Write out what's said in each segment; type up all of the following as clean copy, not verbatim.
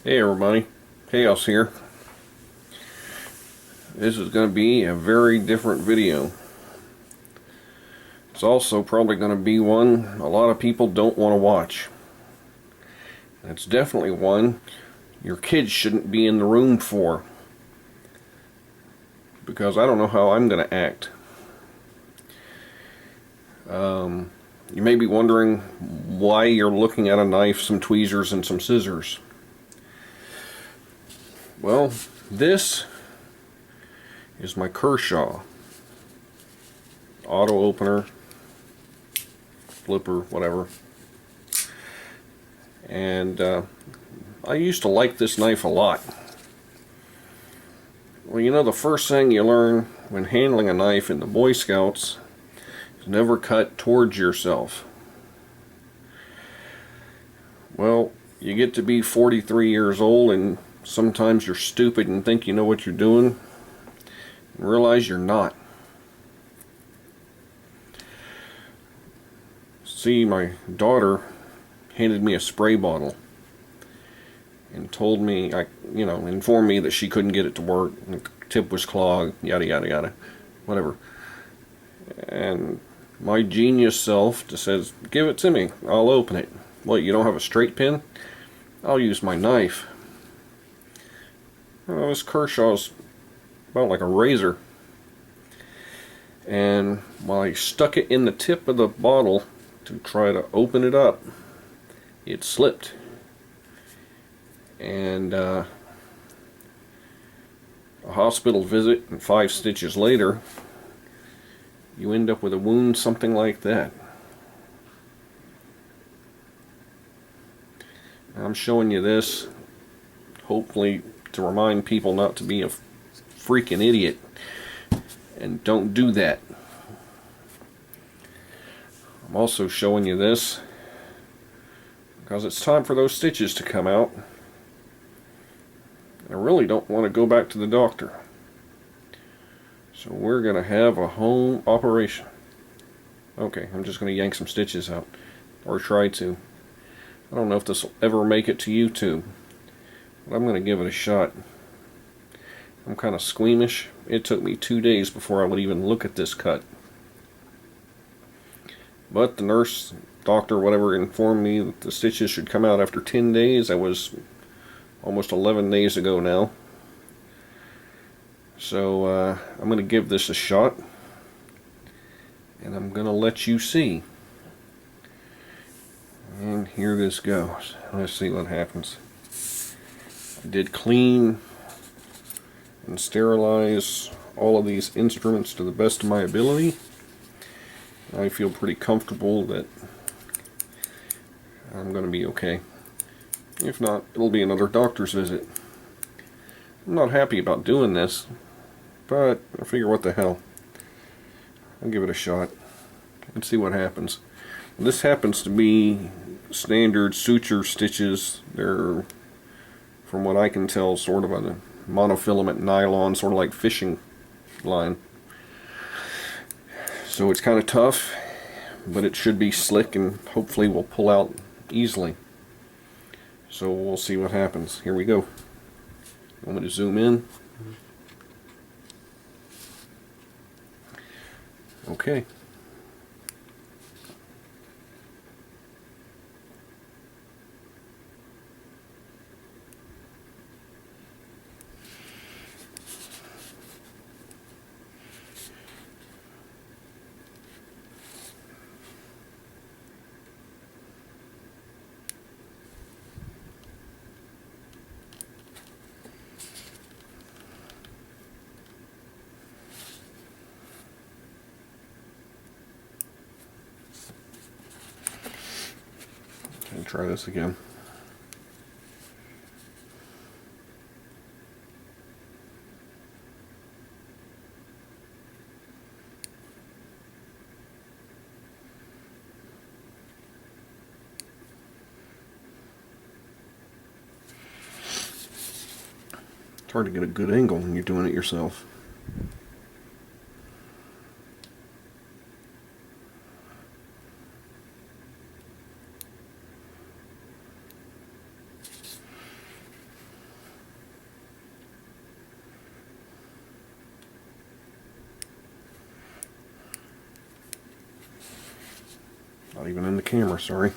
Hey everybody, Chaos here. This is going to be a very different video. It's also probably going to be one a lot of people don't want to watch. It's definitely one your kids shouldn't be in the room for, because I don't know how I'm going to act. You may be wondering why you're looking at a knife, some tweezers, and some scissors. Well, this is my Kershaw auto opener, flipper, whatever. And I used to like this knife a lot. Well, you know, the first thing you learn when handling a knife in the Boy Scouts is never cut towards yourself. Well, you get to be 43 years old and sometimes you're stupid and think you know what you're doing and realize you're not. See, my daughter handed me a spray bottle and told me, informed me that she couldn't get it to work, the tip was clogged, yada yada yada, whatever. And my genius self just says, give it to me, I'll open it. What, you don't have a straight pin? I'll use my knife. Well, this Kershaw's about like a razor. And while I stuck it in the tip of the bottle to try to open it up, it slipped. And a hospital visit and 5 stitches later, you end up with a wound something like that. I'm showing you this hopefully to remind people not to be a freaking idiot, and don't do that. I'm also showing you this because it's time for those stitches to come out. I really don't want to go back to the doctor. So we're going to have a home operation. Okay, I'm just going to yank some stitches out. Or try to. I don't know if this will ever make it to YouTube, but I'm going to give it a shot. I'm kind of squeamish. It took me 2 days before I would even look at this cut. But the nurse, doctor, whatever, informed me that the stitches should come out after 10 days. That was almost 11 days ago now. So I'm going to give this a shot, and I'm going to let you see. And here this goes. Let's see what happens. I did clean and sterilize all of these instruments to the best of my ability. I feel pretty comfortable that I'm going to be okay. If not, it'll be another doctor's visit. I'm not happy about doing this, but I figure what the hell. I'll give it a shot and see what happens. This happens to be standard suture stitches. They're, from what I can tell, sort of a monofilament nylon, sort of like fishing line. So it's kind of tough, but it should be slick and hopefully will pull out easily. So we'll see what happens. Here we go. Want me to zoom in? Okay. And try this again. It's hard to get a good angle when you're doing it yourself. Not even in the camera, sorry.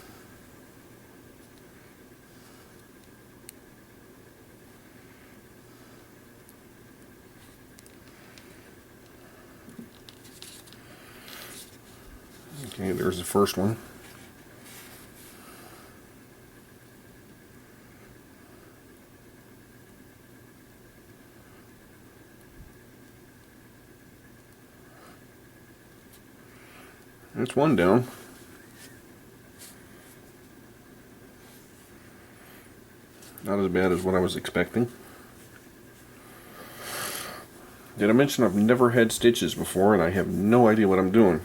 Okay, there's the first one. That's one down. Not as bad as what I was expecting. Did I mention I've never had stitches before and I have no idea what I'm doing?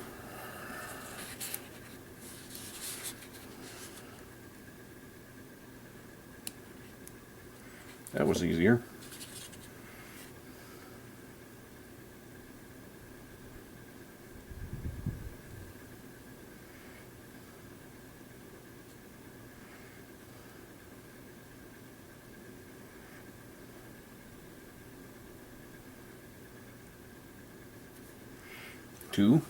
That was easier. Two.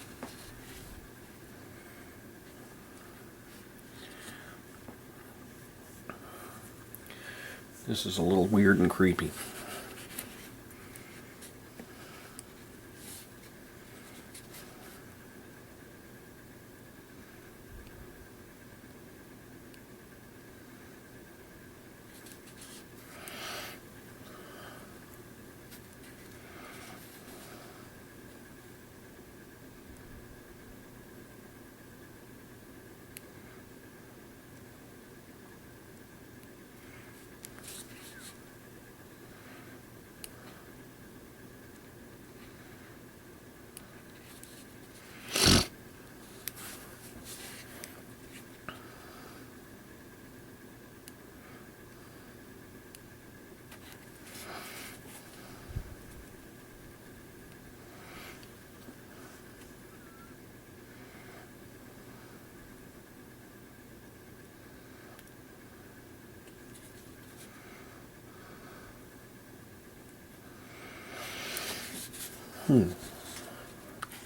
This is a little weird and creepy.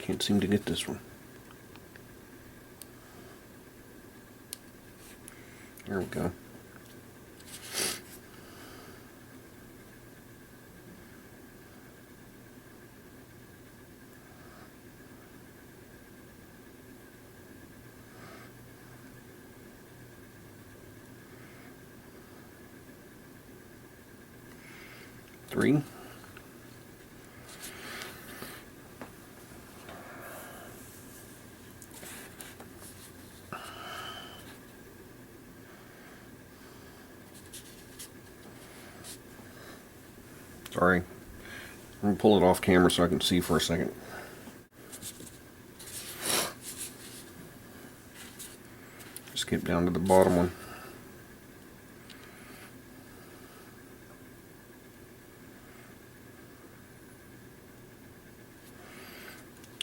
Can't seem to get this one. There we go. Three. Sorry. I'm going to pull it off camera so I can see for a second. Skip down to the bottom one.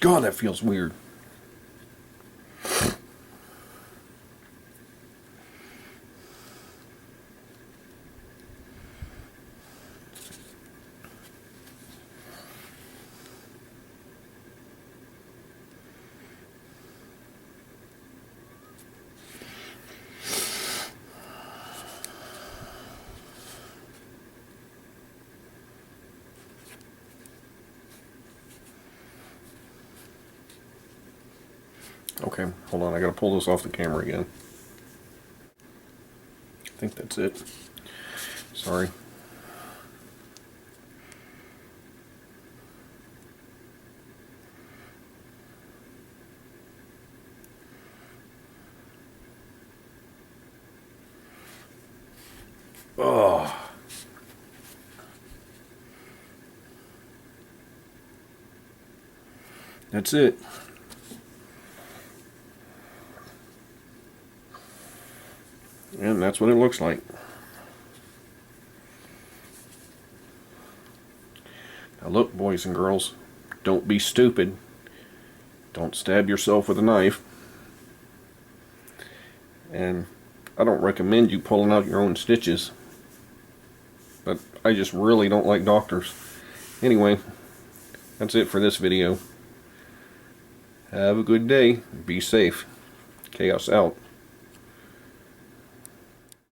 God, that feels weird. Okay, hold on, I gotta pull this off the camera again. I think that's it. Sorry. Oh. That's it. And that's what it looks like. Now look, boys and girls, don't be stupid. Don't stab yourself with a knife. And I don't recommend you pulling out your own stitches. But I just really don't like doctors. Anyway, that's it for this video. Have a good day. Be safe. Chaos out.